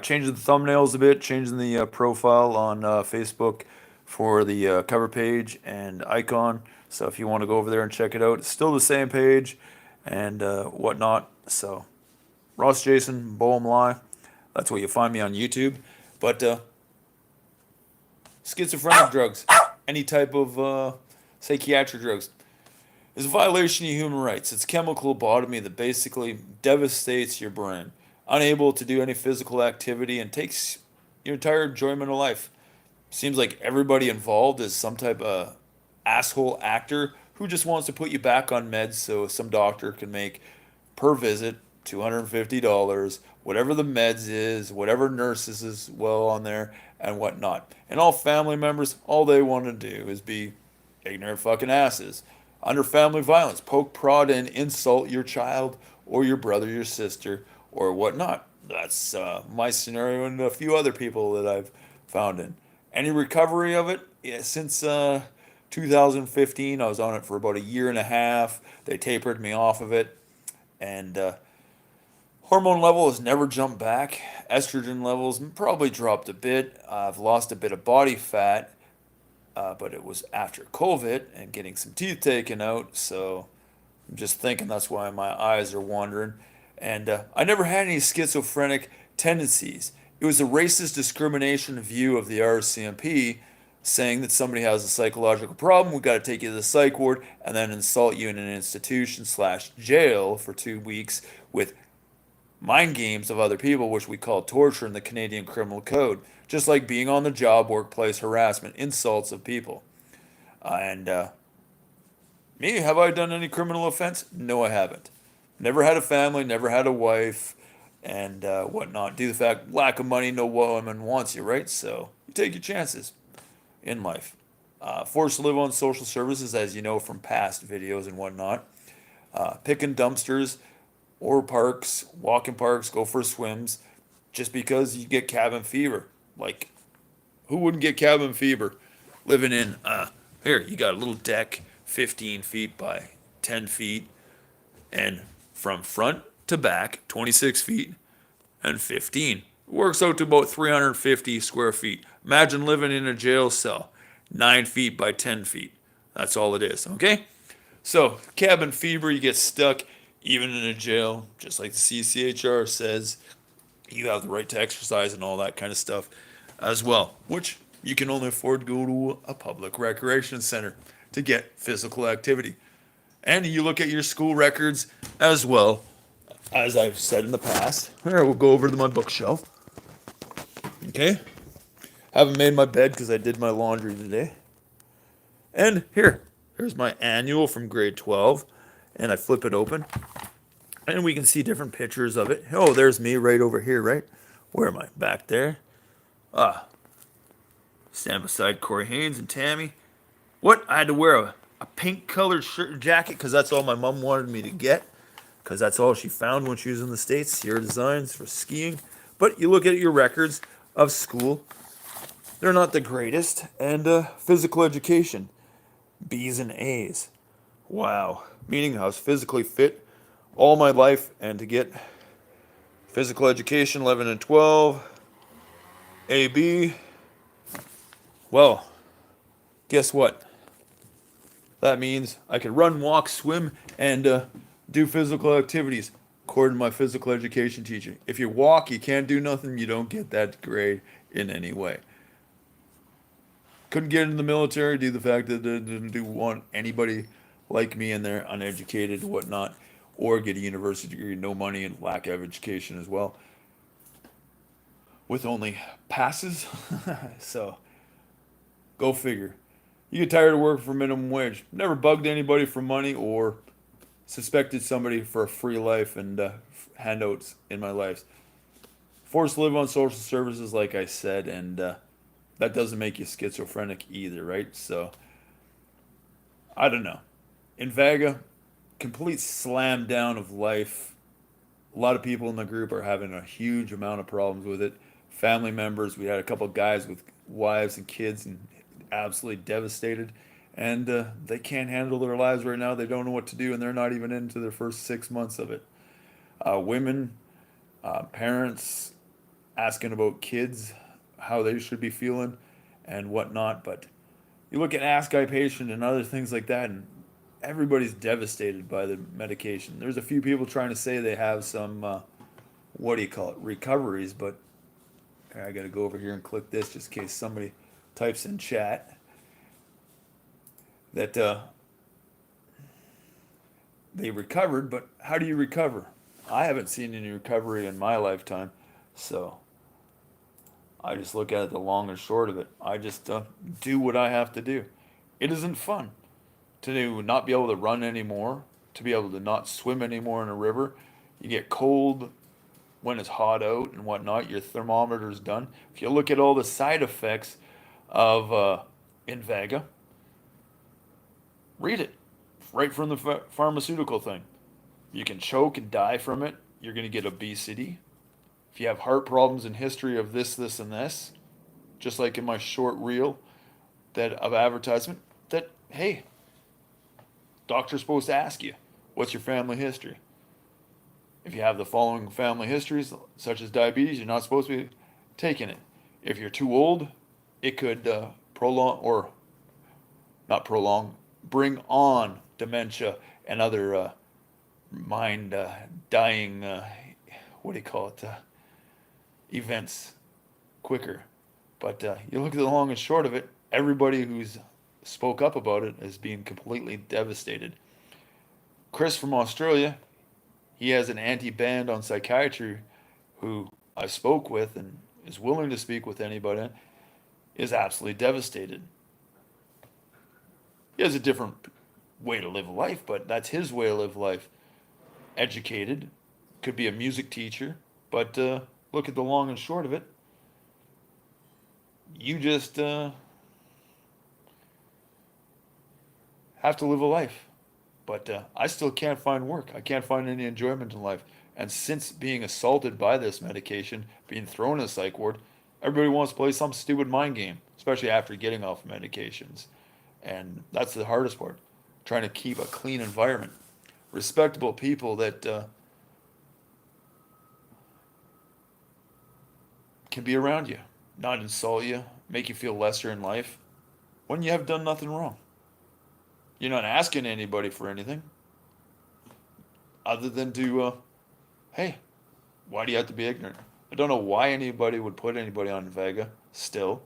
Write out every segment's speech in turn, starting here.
Changing the thumbnails a bit, changing the profile on Facebook for the cover page and icon. So if you want to go over there and check it out, it's still the same page and whatnot. So Ross Jason, Boehm Lie. That's where you find me on YouTube. But schizophrenic drugs, any type of psychiatric drugs, is a violation of human rights. It's chemical lobotomy that basically devastates your brain, unable to do any physical activity, and takes your entire enjoyment of life. Seems like everybody involved is some type of asshole actor who just wants to put you back on meds so some doctor can make per visit $250, whatever the meds is, whatever nurses is well on there, and whatnot. And all family members, all they want to do is be ignorant fucking asses. Under family violence, poke, prod, and insult your child or your brother, your sister, or whatnot. That's my scenario and a few other people that I've found in. Any recovery of it? Yeah, since 2015, I was on it for about a year and a half. They tapered me off of it, and hormone level has never jumped back. Estrogen levels probably dropped a bit. I've lost a bit of body fat, but it was after COVID and getting some teeth taken out. So I'm just thinking that's why my eyes are wandering. And I never had any schizophrenic tendencies. It was a racist discrimination view of the RCMP saying that somebody has a psychological problem, we got to take you to the psych ward and then insult you in an institution slash jail for 2 weeks with mind games of other people, which we call torture in the Canadian Criminal Code, just like being on the job, workplace harassment, insults of people. And Me, have I done any criminal offense? No, I haven't. Never had a family, never had a wife, and whatnot. Due to the fact, lack of money, no woman wants you, right? So you take your chances in life. Forced to live on social services, as you know from past videos and whatnot. Picking dumpsters or parks, walk in parks, go for swims, just because you get cabin fever. Like, who wouldn't get cabin fever living in, here, you got a little deck, 15 feet by 10 feet, and from front to back, 26 feet and 15. Works out to about 350 square feet. Imagine living in a jail cell, 9 feet by 10 feet. That's all it is, okay? So, cabin fever, you get stuck even in a jail, just like the CCHR says. You have the right to exercise and all that kind of stuff as well, which you can only afford to go to a public recreation center to get physical activity. And you look at your school records as well, as I've said in the past. Here, we'll go over to my bookshelf. Okay? Haven't made my bed because I did my laundry today. And here's my annual from grade 12. And I flip it open. And we can see different pictures of it. Oh, there's me right over here, right? Where am I? Back there. Ah, stand beside Corey Haynes and Tammy. What? I had to wear a pink colored shirt and jacket because that's all my mom wanted me to get. Because that's all she found when she was in the States. Sierra Designs for skiing. But you look at your records of school, they're not the greatest. And physical education, B's and A's. Wow. Meaning I was physically fit all my life, and to get physical education 11 and 12, AB, well, guess what? That means I could run, walk, swim, and do physical activities according to my physical education teacher. If you walk, you can't do nothing, you don't get that grade in any way. Couldn't get into the military due to the fact that they didn't want anybody like me in there, uneducated, whatnot, or get a university degree, no money, and lack of education as well, with only passes. So, go figure. You get tired of working for minimum wage. Never bugged anybody for money or suspected somebody for a free life and handouts in my life. Forced to live on social services, like I said, and that doesn't make you schizophrenic either, right? So, I don't know. Invega, complete slam down of life. A lot of people in the group are having a huge amount of problems with it. Family members, we had a couple guys with wives and kids and absolutely devastated. And they can't handle their lives right now. They don't know what to do, and they're not even into their first 6 months of it. Women, parents, asking about kids, how they should be feeling and whatnot. But you look at Ask I Patient and other things like that, and everybody's devastated by the medication. There's a few people trying to say they have some, what do you call it, recoveries, but I got to go over here and click this just in case somebody types in chat that they recovered, but how do you recover? I haven't seen any recovery in my lifetime, so I just look at it the long and short of it. I just do what I have to do. It isn't fun to not be able to run anymore, to be able to not swim anymore in a river. You get cold when it's hot out and whatnot. Your thermometer's done. If you look at all the side effects of Invega, read it right from the pharmaceutical thing. You can choke and die from it. You're going to get obesity. If you have heart problems and history of this, this, and this, just like in my short reel that of advertisement, that hey, doctor's supposed to ask you, what's your family history? If you have the following family histories, such as diabetes, you're not supposed to be taking it. If you're too old, it could prolong or not prolong, bring on dementia and other mind dying, what do you call it, events quicker. But you look at the long and short of it, everybody who's spoke up about it is being completely devastated. Chris from Australia, he has an anti-band on psychiatry who I spoke with and is willing to speak with anybody, is absolutely devastated. He has a different way to live life, but that's his way to live life. Educated, could be a music teacher, but look at the long and short of it. You just have to live a life. But I still can't find work. I can't find any enjoyment in life. And since being assaulted by this medication, being thrown in a psych ward, everybody wants to play some stupid mind game, especially after getting off medications. And that's the hardest part, trying to keep a clean environment. Respectable people that can be around you, not insult you, make you feel lesser in life when you have done nothing wrong. You're not asking anybody for anything other than to, hey, why do you have to be ignorant? I don't know why anybody would put anybody on Vega still.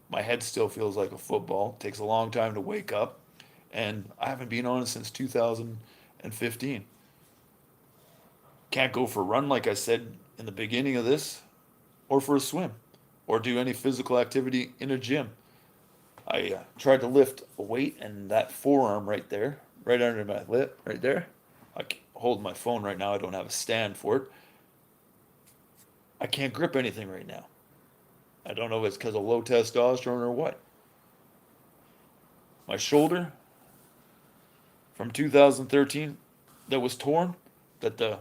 My head still feels like a football. It takes a long time to wake up. And I haven't been on it since 2015. Can't go for a run, like I said in the beginning of this, or for a swim, or do any physical activity in a gym. I tried to lift a weight, and that forearm right there, right under my lip, right there. I hold my phone right now. I don't have a stand for it. I can't grip anything right now. I don't know if it's because of low testosterone or what. My shoulder from 2013 that was torn, that the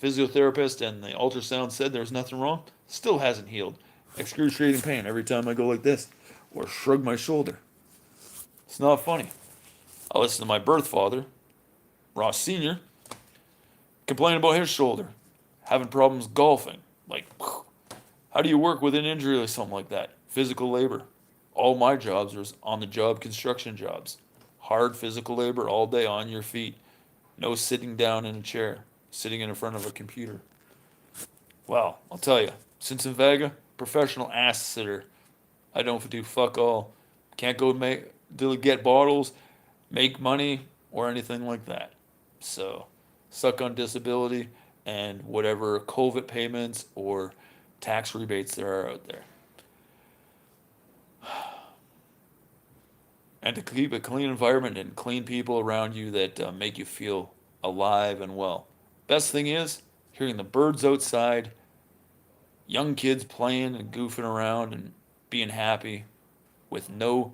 physiotherapist and the ultrasound said there was nothing wrong, still hasn't healed. Excruciating pain every time I go like this or shrug my shoulder. It's not funny. I listen to my birth father, Ross Sr., complain about his shoulder, having problems golfing. Like, how do you work with an injury or something like that? Physical labor. All my jobs are on the job construction jobs. Hard physical labor all day on your feet. No sitting down in a chair, sitting in front of a computer. Well, I'll tell you, since Invega, professional ass sitter. I don't do fuck all. Can't go get bottles, make money, or anything like that. So, suck on disability and whatever COVID payments or tax rebates there are out there. And to keep a clean environment and clean people around you that make you feel alive and well. Best thing is hearing the birds outside, young kids playing and goofing around and being happy with no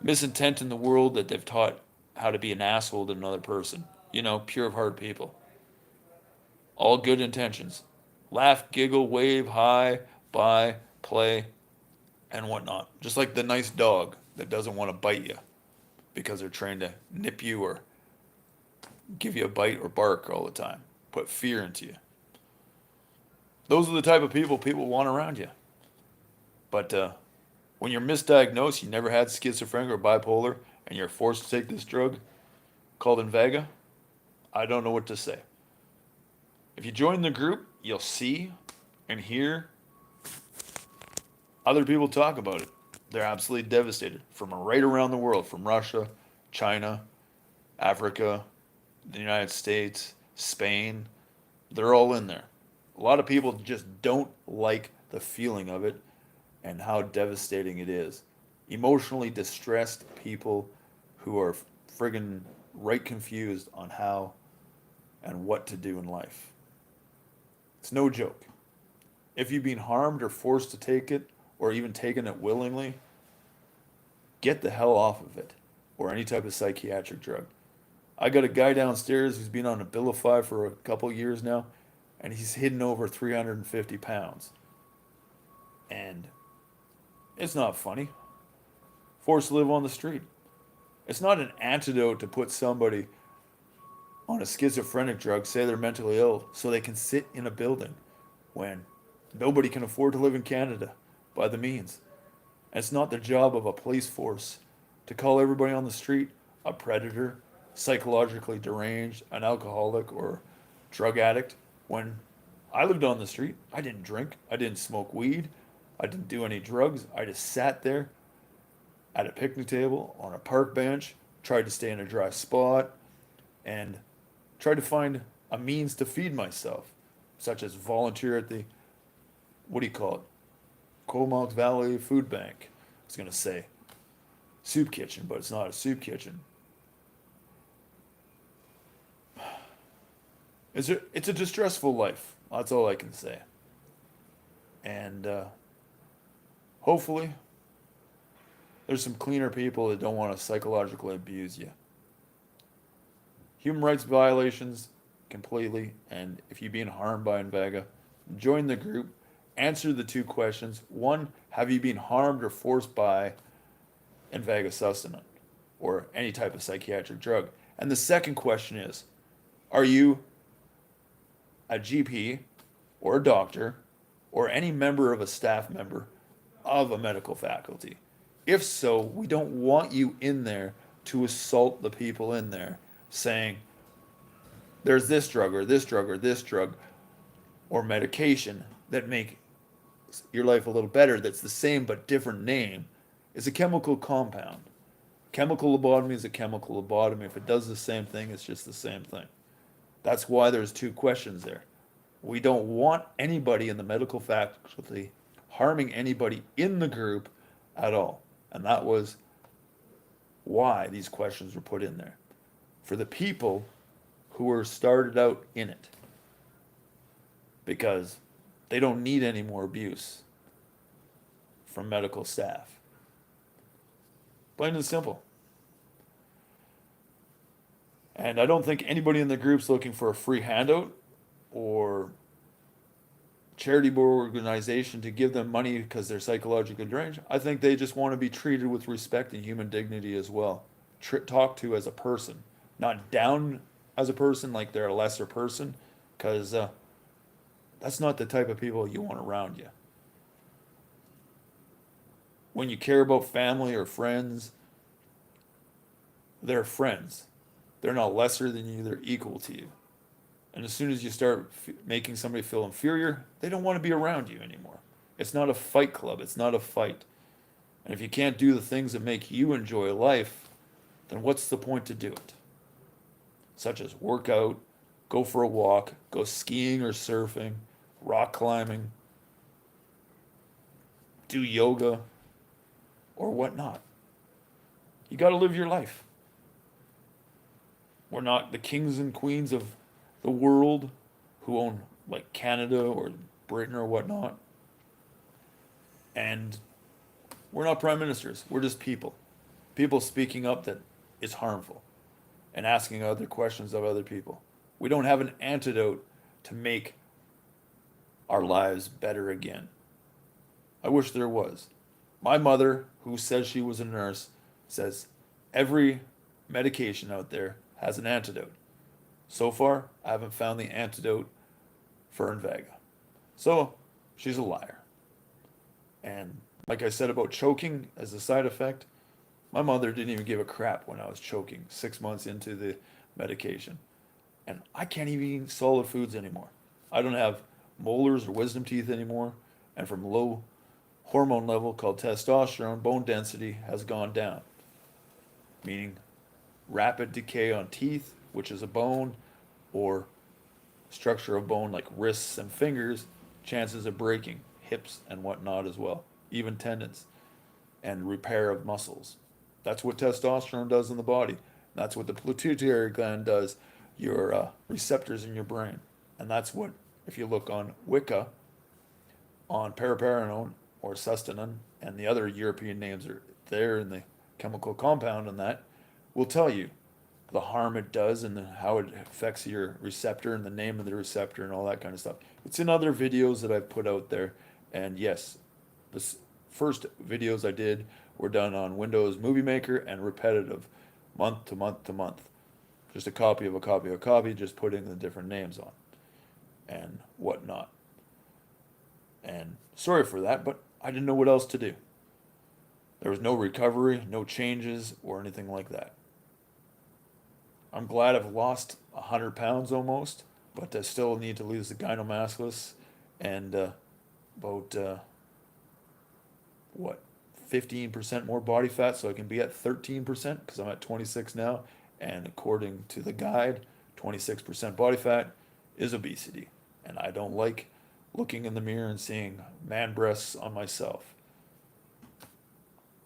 misintent in the world that they've taught how to be an asshole to another person. You know, pure of heart people. All good intentions. Laugh, giggle, wave, hi, bye, play, and whatnot. Just like the nice dog that doesn't want to bite you because they're trying to nip you or give you a bite or bark all the time. Put fear into you. Those are the type of people want around you. But when you're misdiagnosed, you never had schizophrenia or bipolar, and you're forced to take this drug called Invega, I don't know what to say. If you join the group, you'll see and hear other people talk about it. They're absolutely devastated from right around the world, from Russia, China, Africa, the United States, Spain. They're all in there. A lot of people just don't like the feeling of it and how devastating it is. Emotionally distressed people who are friggin' right confused on how and what to do in life. It's no joke. If you've been harmed or forced to take it, or even taken it willingly, get the hell off of it, or any type of psychiatric drug. I got a guy downstairs who's been on a Abilify for a couple years now, and he's hidden over 350 pounds. And it's not funny. Forced to live on the street. It's not an antidote to put somebody on a schizophrenic drug, say they're mentally ill, so they can sit in a building when nobody can afford to live in Canada by the means. And it's not the job of a police force to call everybody on the street a predator, psychologically deranged, an alcoholic, or drug addict. When I lived on the street, I didn't drink, I didn't smoke weed, I didn't do any drugs. I just sat there at a picnic table on a park bench, tried to stay in a dry spot, and tried to find a means to feed myself, such as volunteer at the, what do you call it? Comox Valley Food Bank. I was going to say soup kitchen, but it's not a soup kitchen. It's a distressful life. That's all I can say. And hopefully, there's some cleaner people that don't want to psychologically abuse you. Human rights violations, completely. And if you're being harmed by Invega, join the group. Answer the two questions. One, have you been harmed or forced by Invega sustanon or any type of psychiatric drug? And the second question is, are you a GP or a doctor or any member of a staff member of a medical faculty? If so, we don't want you in there to assault the people in there saying there's this drug or this drug or this drug or medication that make your life a little better that's the same but different name. Is a chemical compound. Chemical lobotomy is a chemical lobotomy. If it does the same thing, it's just the same thing. That's why there's two questions there. We don't want anybody in the medical faculty harming anybody in the group at all. And that was why these questions were put in there. For the people who were started out in it. Because they don't need any more abuse from medical staff. Plain and simple. And I don't think anybody in the group's looking for a free handout or charity board organization to give them money because they're psychologically deranged. I think they just want to be treated with respect and human dignity as well. Talked to as a person, not down as a person like they're a lesser person, because that's not the type of people you want around you. When you care about family or friends, they're friends. They're not lesser than you, they're equal to you. And as soon as you start making somebody feel inferior, they don't want to be around you anymore. It's not a fight club, it's not a fight. And if you can't do the things that make you enjoy life, then what's the point to do it? Such as work out, go for a walk, go skiing or surfing, rock climbing, do yoga, or whatnot. You got to live your life. We're not the kings and queens of the world who own like Canada or Britain or whatnot. And we're not prime ministers. We're just people. People speaking up that it's harmful and asking other questions of other people. We don't have an antidote to make our lives better again. I wish there was. My mother, who says she was a nurse, says every medication out there has an antidote. So far, I haven't found the antidote for Invega. So she's a liar. And like I said about choking as a side effect, my mother didn't even give a crap when I was choking 6 months into the medication. And I can't even eat solid foods anymore. I don't have molars or wisdom teeth anymore. And from low hormone level called testosterone, bone density has gone down, meaning rapid decay on teeth, which is a bone, or structure of bone like wrists and fingers, chances of breaking, hips and whatnot as well, even tendons, and repair of muscles. That's what testosterone does in the body. That's what the pituitary gland does, your receptors in your brain. And that's what, if you look on Wicca, on paraparinone or sustanon, and the other European names are there in the chemical compound on that, will tell you the harm it does and how it affects your receptor and the name of the receptor and all that kind of stuff. It's in other videos that I've put out there. And yes, the first videos I did were done on Windows Movie Maker and repetitive, month to month to month. Just a copy of a copy of a copy, just putting the different names on and whatnot. And sorry for that, but I didn't know what else to do. There was no recovery, no changes, or anything like that. I'm glad I've lost 100 pounds almost, but I still need to lose the gynomasculus and about what 15% more body fat so I can be at 13% because I'm at 26 now. And according to the guide, 26% body fat is obesity. And I don't like looking in the mirror and seeing man breasts on myself.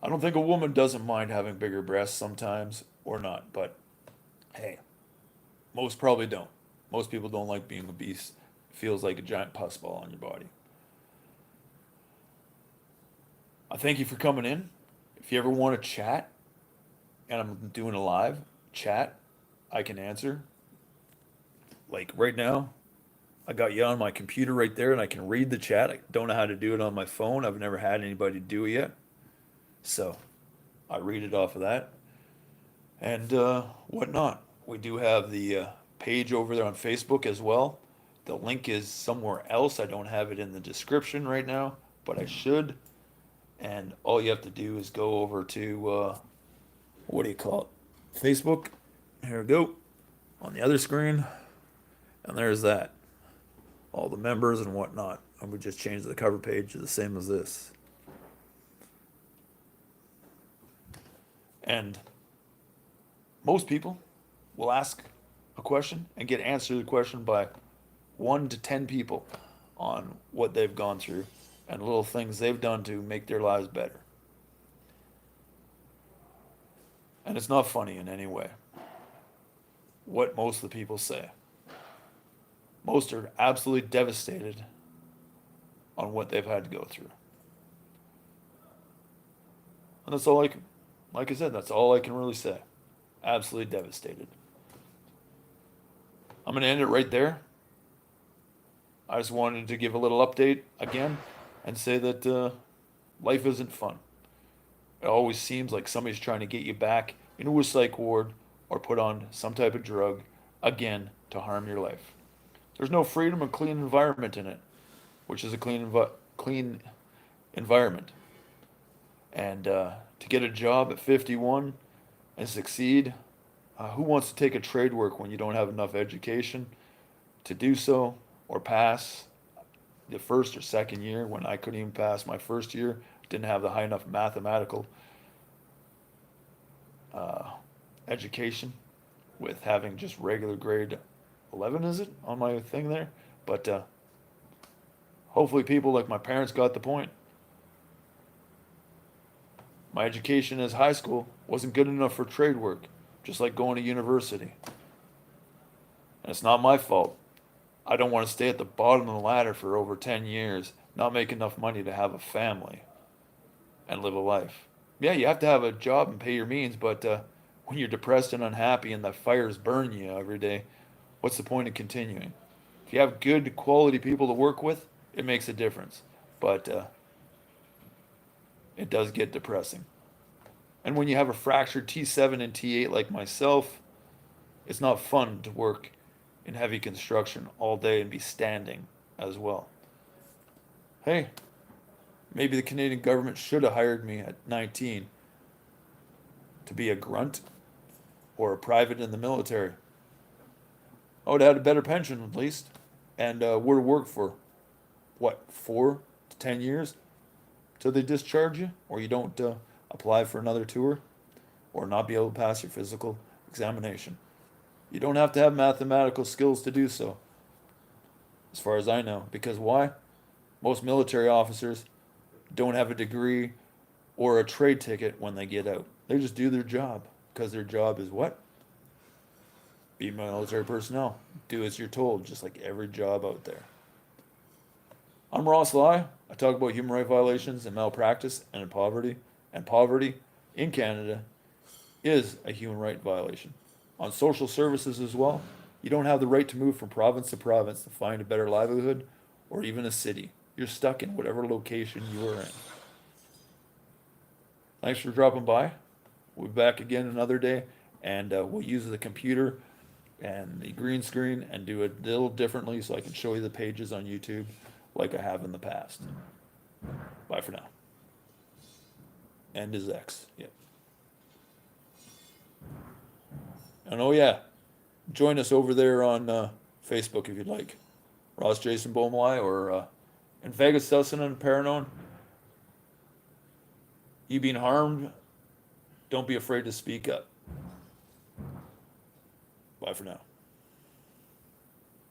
I don't think a woman doesn't mind having bigger breasts sometimes or not, but hey, most probably don't. Most people don't like being obese. It feels like a giant pus ball on your body. I thank you for coming in. If you ever want to chat, and I'm doing a live chat, I can answer. Like right now, I got you on my computer right there, and I can read the chat. I don't know how to do it on my phone. I've never had anybody do it yet. So I read it off of that and whatnot. We do have the page over there on Facebook as well. The link is somewhere else. I don't have it in the description right now, but I should. And all you have to do is go over to what do you call it? Facebook. Here we go on the other screen, and there's that. All the members and whatnot. And we just changed the cover page to the same as this. And most people will ask a question and get answered the question by 1 to 10 people on what they've gone through and little things they've done to make their lives better. And it's not funny in any way what most of the people say. Most are absolutely devastated on what they've had to go through. And that's all I can, like I said, that's all I can really say. Absolutely devastated. I'm going to end it right there. I just wanted to give a little update again and say that life isn't fun. It always seems like somebody's trying to get you back into a psych ward or put on some type of drug again to harm your life. There's no freedom or clean environment in it, which is a clean environment. And to get a job at 51 and succeed, who wants to take a trade work when you don't have enough education to do so or pass the first or second year when I couldn't even pass my first year, didn't have the high enough mathematical education with having just regular grade 11, is it, on my thing there? But hopefully people like my parents got the point. My education as high school wasn't good enough for trade work, just like going to university. And it's not my fault. I don't want to stay at the bottom of the ladder for over 10 years, not make enough money to have a family and live a life. Yeah, you have to have a job and pay your means, but when you're depressed and unhappy and the fires burn you every day, what's the point of continuing? If you have good quality people to work with, it makes a difference. But it does get depressing. And when you have a fractured T7 and T8 like myself, it's not fun to work in heavy construction all day and be standing as well. Hey, maybe the Canadian government should have hired me at 19 to be a grunt or a private in the military. I would have had a better pension at least, and would have worked for what, 4 to 10 years till they discharge you, or you don't apply for another tour, or not be able to pass your physical examination. You don't have to have mathematical skills to do so, as far as I know. Because why? Most military officers don't have a degree or a trade ticket when they get out. They just do their job because their job is what? Be military personnel. Do as you're told, just like every job out there. I'm Ross Lai. I talk about human rights violations and malpractice and poverty. And poverty in Canada is a human right violation. On social services as well, you don't have the right to move from province to province to find a better livelihood or even a city. You're stuck in whatever location you are in. Thanks for dropping by. We'll be back again another day, and we'll use the computer and the green screen and do it a little differently so I can show you the pages on YouTube like I have in the past. Bye for now. And is X. Yep. And oh yeah, join us over there on Facebook if you'd like. Ross Jason Bomlai or Invega Stelson and Paranon. You being harmed, don't be afraid to speak up. Bye for now.